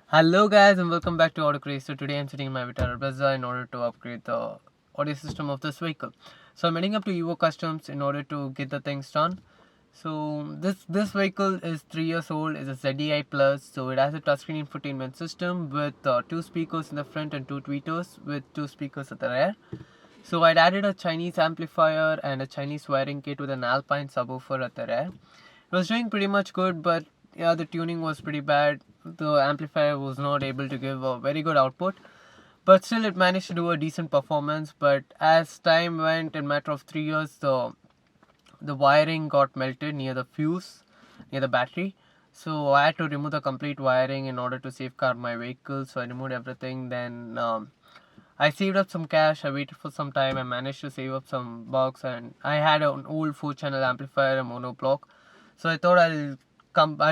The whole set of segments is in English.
Hello guys and welcome back to Auto Craze. So today I'm sitting in my Vitara Brezza in order to upgrade the audio system of this vehicle. So I'm heading up to Evo Customs in order to get the things done. So this vehicle is 3 years old, is a ZDI Plus, so it has a touchscreen infotainment system with two speakers in the front and two tweeters with two speakers at the rear. So I'd added a Chinese amplifier and a Chinese wiring kit with an Alpine subwoofer at the rear. It was doing pretty much good, but yeah, the tuning was pretty bad. The amplifier was not able to give a very good output, but still it managed to do a decent performance. But as time went, in a matter of 3 years, the wiring got melted near the fuse, near the battery. So I had to remove the complete wiring in order to safeguard my vehicle. So I removed everything. Then I saved up some cash. I waited for some time. I managed to save up some bucks, and I had an old 4-channel amplifier, a monoblock. So I thought I'll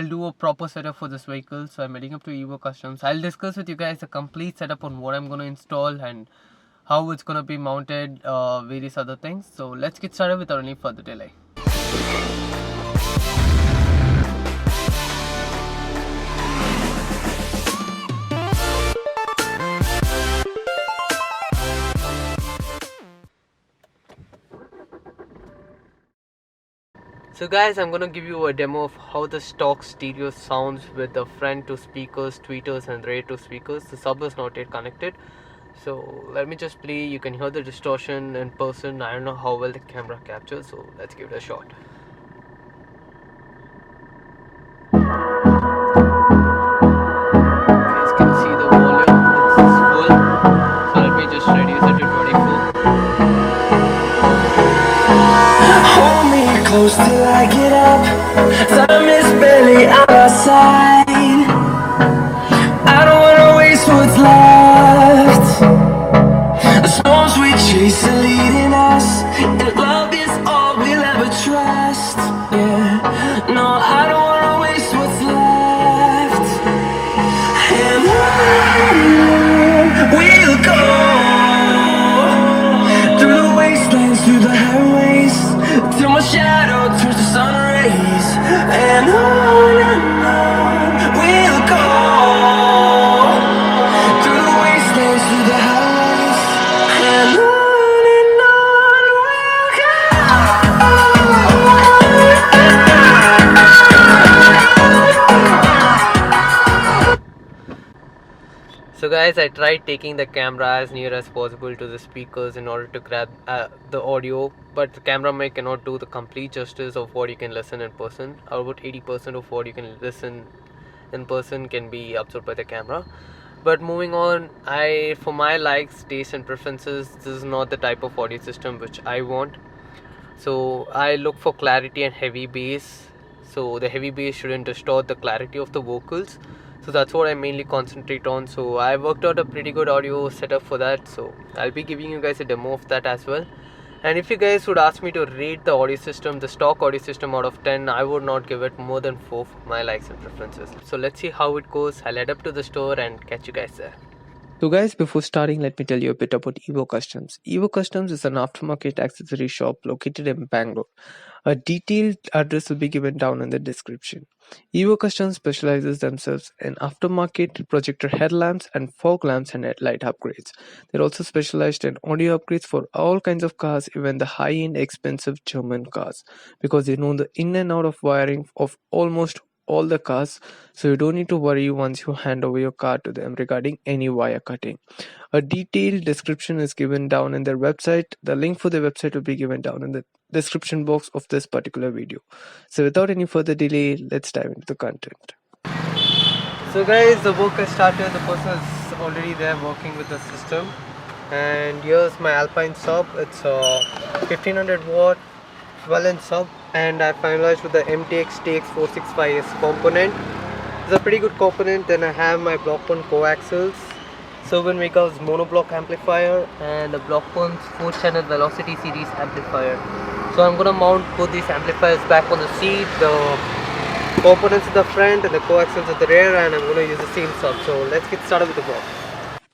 do a proper setup for this vehicle. So I'm heading up to Evo Customs. I'll discuss with you guys a complete setup on what I'm going to install and how it's going to be mounted, various other things. So let's get started without any further delay. So guys, I'm gonna give you a demo of how the stock stereo sounds with the front two speakers, tweeters and rear two speakers. The sub is not yet connected. So let me just play. You can hear the distortion in person. I don't know how well the camera captures, so let's give it a shot. Guys can see the volume, it's full. So let me just reduce it to 24. Hold me close till I get up. Time is barely on our side. I don't wanna waste what's left. The storms we chase are leading us, and love is all we'll ever trust. Yeah, no, I don't wanna waste what's left. And on we'll go, through the wastelands, through the highways, till my shadow turns to sun rays. And on we'll go, through the wastelands, through the highways, and on So guys, I tried taking the camera as near as possible to the speakers in order to grab the audio, but the camera mic cannot do the complete justice of what you can listen in person. About 80% of what you can listen in person can be absorbed by the camera. But moving on, for my likes, taste and preferences, this is not the type of audio system which I want. So I look for clarity and heavy bass. So the heavy bass shouldn't distort the clarity of the vocals. So that's what I mainly concentrate on. So I worked out a pretty good audio setup for that. So I'll be giving you guys a demo of that as well. And if you guys would ask me to rate the audio system, the stock audio system out of 10, I would not give it more than 4 for my likes and preferences. So let's see how it goes. I'll head up to the store and catch you guys there. So guys, before starting, let me tell you a bit about Evo Customs. Evo Customs is an aftermarket accessory shop located in Bangalore. A detailed address will be given down in the description. Evo Customs specializes themselves in aftermarket projector headlamps and fog lamps and headlight upgrades. They're also specialized in audio upgrades for all kinds of cars, even the high-end expensive German cars, because they know the in and out of wiring of almost all the cars, so you don't need to worry once you hand over your car to them regarding any wire cutting. A detailed description is given down in their website. The link for their website will be given down in the description box of this particular video. So without any further delay, let's dive into the content. So guys, the work has started. The person is already there working with the system, and here's my Alpine sub. It's a 1500 watt 12-inch sub, and I finalized with the MTX TX465S component. It's a pretty good component. Then I have my BLAUPUNKT coaxials, Cerwin Vega's monoblock amplifier, and the BLAUPUNKT 4-channel velocity series amplifier. So I'm gonna mount both these amplifiers back on the seat, the components at the front and the coaxials at the rear, and I'm gonna use the same sub. So let's get started with the work.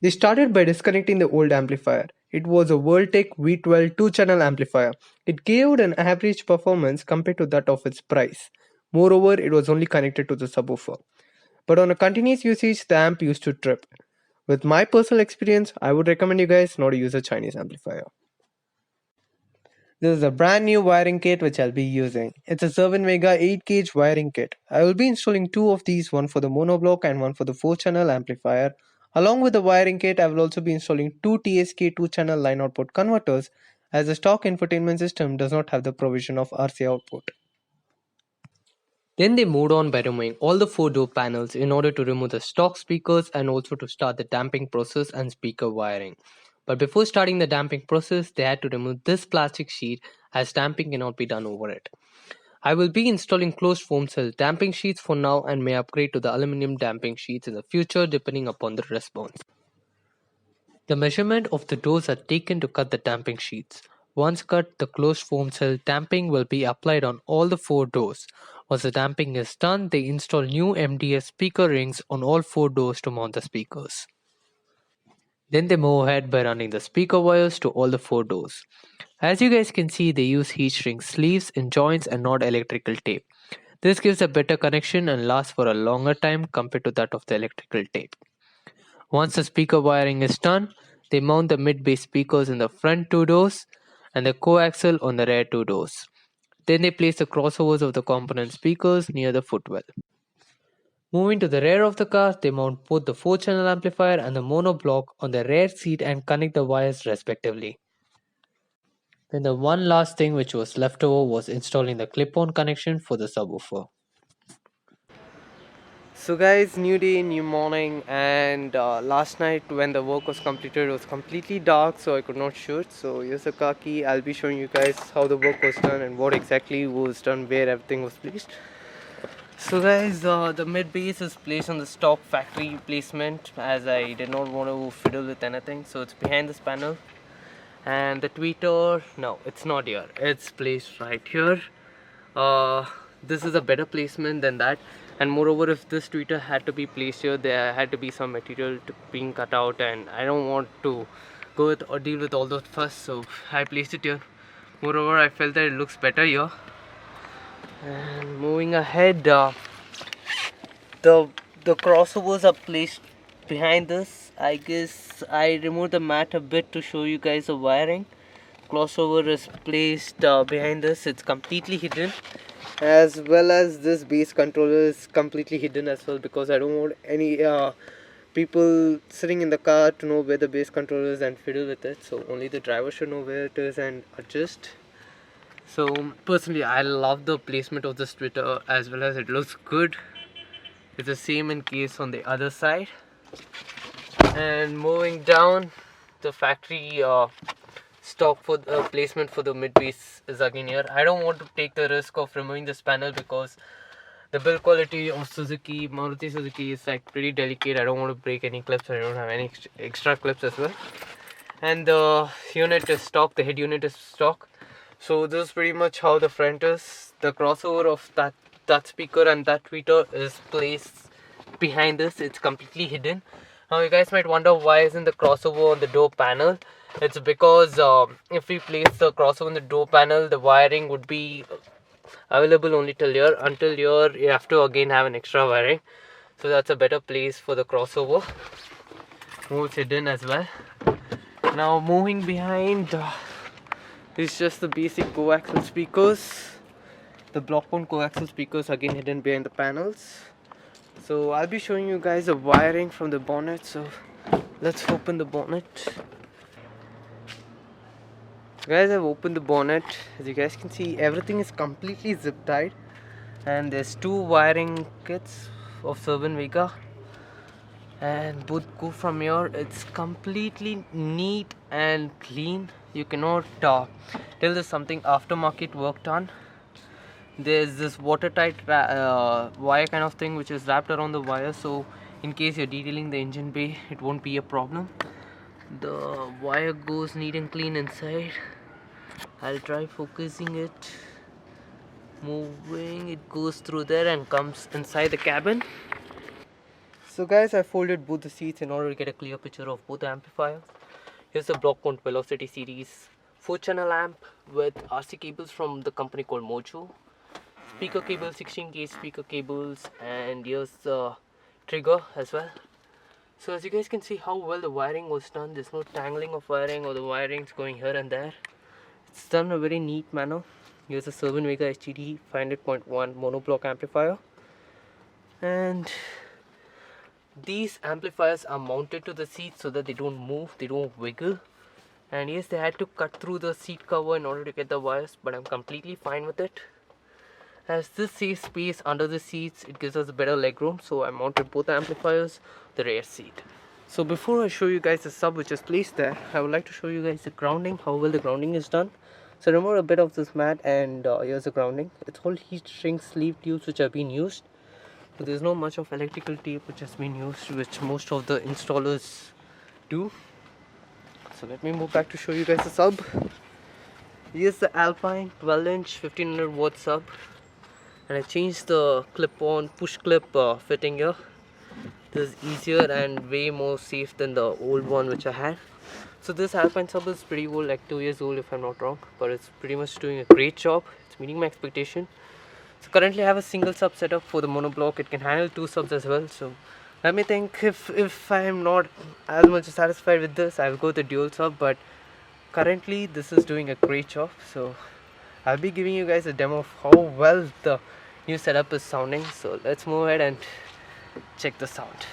They started by disconnecting the old amplifier. It was a Worldtech V12 2-channel amplifier. It gave an average performance compared to that of its price. Moreover, it was only connected to the subwoofer. but on a continuous usage, the amp used to trip. With my personal experience, I would recommend you guys not to use a Chinese amplifier. This is a brand new wiring kit which I'll be using. It's a Cerwin Vega 8 gauge wiring kit. I will be installing two of these, one for the monoblock and one for the 4-channel amplifier. Along with the wiring kit, I will also be installing two TSK 2-channel line output converters, as the stock infotainment system does not have the provision of RC output. Then they moved on by removing all the 4-door panels in order to remove the stock speakers and also to start the damping process and speaker wiring. But before starting the damping process, they had to remove this plastic sheet as damping cannot be done over it. I will be installing closed foam cell damping sheets for now and may upgrade to the aluminum damping sheets in the future depending upon the response. The measurement of the doors are taken to cut the damping sheets. Once cut, the closed foam cell damping will be applied on all the 4 doors. Once the damping is done, they install new MDS speaker rings on all 4 doors to mount the speakers. Then they move ahead by running the speaker wires to all the 4 doors. As you guys can see, they use heat shrink sleeves in joints and not electrical tape. This gives a better connection and lasts for a longer time compared to that of the electrical tape. Once the speaker wiring is done, they mount the mid-bass speakers in the front 2 doors and the coaxial on the rear 2 doors. Then they place the crossovers of the component speakers near the footwell. Moving to the rear of the car, they mount both the 4-channel amplifier and the monoblock on the rear seat and connect the wires respectively. Then the one last thing which was left over was installing the clip-on connection for the subwoofer. So guys, new day, new morning, and last night when the work was completed, it was completely dark, so I could not shoot. So here's the car key. I'll be showing you guys how the work was done and what exactly was done, where everything was placed. So guys, the mid base is placed on the stock factory placement, as I did not want to fiddle with anything. So it's behind this panel, and the tweeter, no, it's not here. It's placed right here. This is a better placement than that, and moreover, if this tweeter had to be placed here, there had to be some material being cut out, and I don't want to go with or deal with all those fuss, so I placed it here. Moreover, I felt that it looks better here. And moving ahead, the crossovers are placed behind this. I guess I removed the mat a bit to show you guys the wiring. Crossover is placed behind this. It's completely hidden, as well as this base controller is completely hidden as well, because I don't want any people sitting in the car to know where the base controller is and fiddle with it. So only the driver should know where it is and adjust. So personally, I love the placement of this tweeter, as well as it looks good. It's the same in case on the other side. And moving down, the factory stock for the placement for the mid base is again here. I don't want to take the risk of removing this panel because the build quality of Maruti Suzuki is like pretty delicate. I don't want to break any clips. I don't have any extra clips as well. And the unit is stock. The head unit is stock. So this is pretty much how the front is. The crossover of that speaker and that tweeter is placed behind this. It's completely hidden. Now you guys might wonder why isn't the crossover on the door panel. It's because if we place the crossover on the door panel, the wiring would be available only till here. Until here, you have to again have an extra wiring. So that's a better place for the crossover. It's hidden as well. Now moving behind, it's just the basic coaxial speakers. The BLAUPUNKT coaxial speakers again hidden behind the panels. So I'll be showing you guys the wiring from the bonnet. So let's open the bonnet. Guys, I've opened the bonnet. As you guys can see, everything is completely zip tied, and there's 2 wiring kits of Cerwin Vega, and both go from here. It's completely neat and clean. You cannot tell there's something aftermarket work done. There's this watertight wire kind of thing which is wrapped around the wire, so in case you're detailing the engine bay, it won't be a problem. The wire goes neat and clean inside. I'll try focusing it. Moving, it goes through there and comes inside the cabin. So guys, I folded both the seats in order to get a clear picture of both the amplifiers. Here's the BLAUPUNKT Velocity Series 4-channel amp with RC cables from the company called Mojo. Speaker cable, 16 gauge speaker cables, and here's the trigger as well. So as you guys can see how well the wiring was done, there's no tangling of wiring or the wirings going here and there. It's done in a very neat manner. Here's a Cerwin Vega HDD 500.1 monoblock amplifier, and these amplifiers are mounted to the seat so that they don't move, they don't wiggle. And yes, they had to cut through the seat cover in order to get the wires, but I'm completely fine with it. As this saves space under the seats, it gives us a better legroom, so I mounted both the amplifiers the rear seat. So before I show you guys the sub which is placed there, I would like to show you guys the grounding, how well the grounding is done. So remove a bit of this mat, and here's the grounding. It's all heat shrink sleeve tubes which have been used. So there's no much of electrical tape which has been used, which most of the installers do. So let me move back to show you guys the sub. Here's the ALPINE 12-inch 1500 watt sub, and I changed the clip-on push clip fitting here. This is easier and way more safe than the old one which I had. So this ALPINE sub is pretty old, like 2 years old if I'm not wrong, but it's pretty much doing a great job. It's meeting my expectation. So currently I have a single sub setup for the monoblock. It can handle 2 subs as well. So let me think, if I am not as much satisfied with this, I'll go the dual sub, but currently this is doing a great job. So I'll be giving you guys a demo of how well the new setup is sounding. So let's move ahead and check the sound.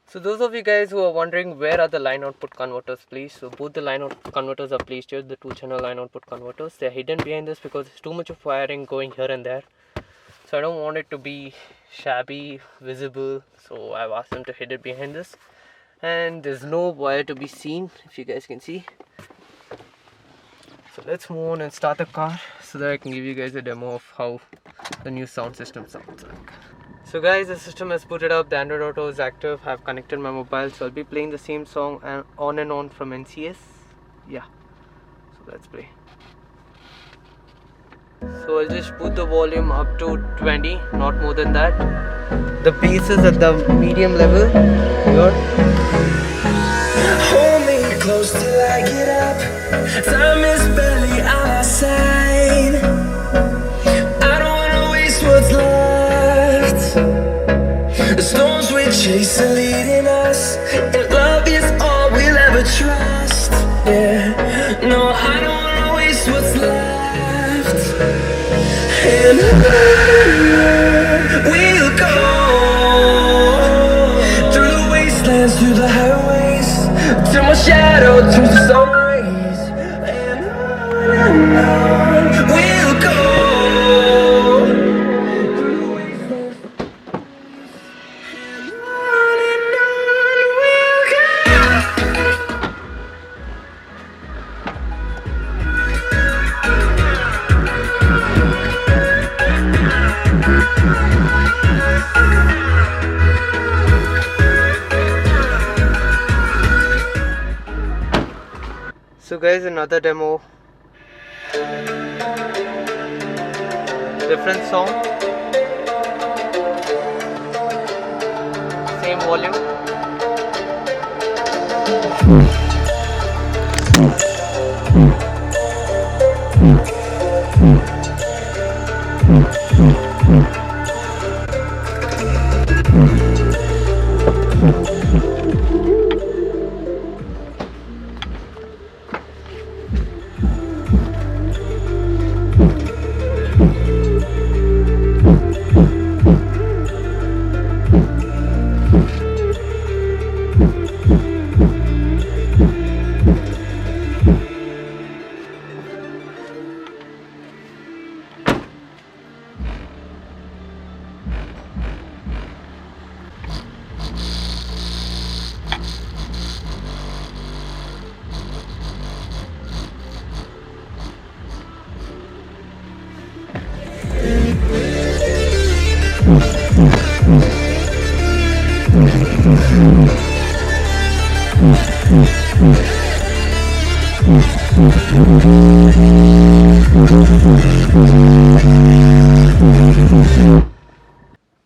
So those of you guys who are wondering where are the line output converters placed, so both the line output converters are placed here, the 2-channel line output converters. They are hidden behind this because there's too much of wiring going here and there. So I don't want it to be shabby, visible, so I've asked them to hide it behind this. And there's no wire to be seen, if you guys can see. So let's move on and start the car so that I can give you guys a demo of how the new sound system sounds like. So guys, the system has booted up, the Android Auto is active, I've connected my mobile, so I'll be playing the same song and on from NCS. Yeah, so let's play. So I'll just put the volume up to 20, not more than that. The bass is at the medium level here. Hold me close till I get up. Time is barely on our side. I don't wanna waste what's left. The storms we chase are leading us, and love is all we'll ever trust. Yeah, no, I don't wanna waste what's left. And on we'll go, through the wastelands, through the highways, till my shadow turns to sun rays. And on we'll go, through the wastelands, and on we'll go. So guys, another demo. Different song. Same volume.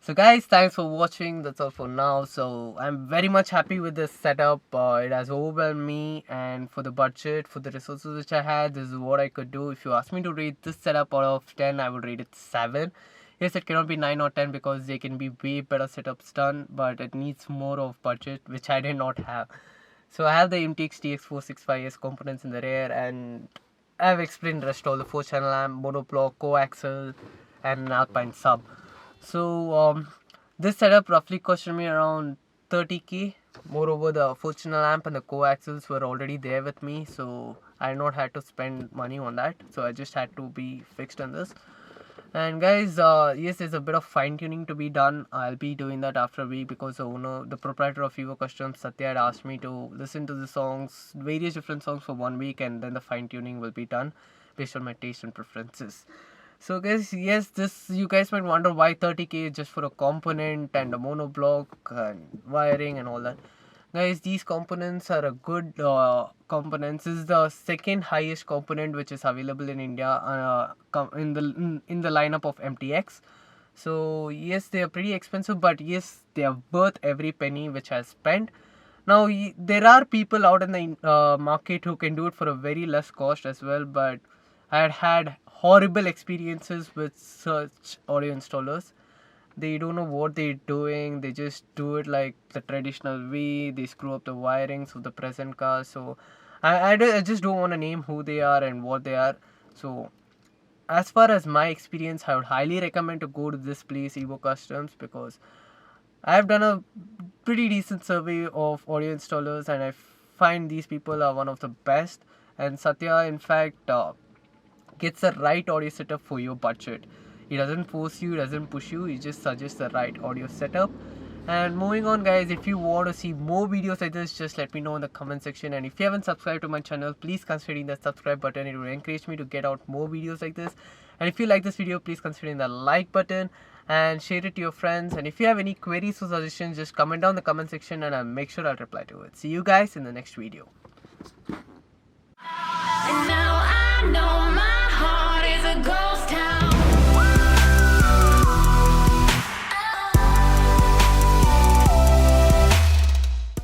So guys, thanks for watching. That's all for now. So I'm very much happy with this setup. It has overwhelmed me, and for the budget, for the resources which I had, this is what I could do. If you ask me to rate this setup out of 10, I would rate it 7. Yes, it cannot be 9 or 10 because they can be way better setups done, but it needs more of budget, which I did not have. So I have the MTX TX465S components in the rear, and I've explained the rest all the 4-channel amp, monoblock, coaxial, and an Alpine sub. So this setup roughly costed me around 30k. Moreover, the 4-channel amp and the coaxials were already there with me, so I not had to spend money on that. So I just had to be fixed on this. And guys, yes, there's a bit of fine tuning to be done. I'll be doing that after a week because the owner, the proprietor of Vivo Customs, Satya, had asked me to listen to the songs, various different songs for 1 week, and then the fine tuning will be done based on my taste and preferences. So guys, yes, this, you guys might wonder why 30k just for a component and a monoblock and wiring and all that. Guys, these components are a good components. This is the second highest component which is available in India in the lineup of MTX. So yes, they are pretty expensive, but yes, they are worth every penny which I spent. Now there are people out in the market who can do it for a very less cost as well, but I had horrible experiences with such audio installers. They don't know what they're doing. They just do it like the traditional way. They screw up the wirings of the present cars. So I just don't want to name who they are and what they are. So as far as my experience, I would highly recommend to go to this place, Evo Customs, because I've done a pretty decent survey of audio installers, and I find these people are one of the best. And Satya, in fact, gets the right audio setup for your budget. He doesn't force you, doesn't push you, he just suggests the right audio setup. And moving on, guys, if you want to see more videos like this, just let me know in the comment section. And if you haven't subscribed to my channel, please consider hitting the subscribe button. It will encourage me to get out more videos like this. And if you like this video, please consider hitting the like button and share it to your friends. And if you have any queries or suggestions, just comment down in the comment section and I'll make sure I'll reply to it. See you guys in the next video. And now I know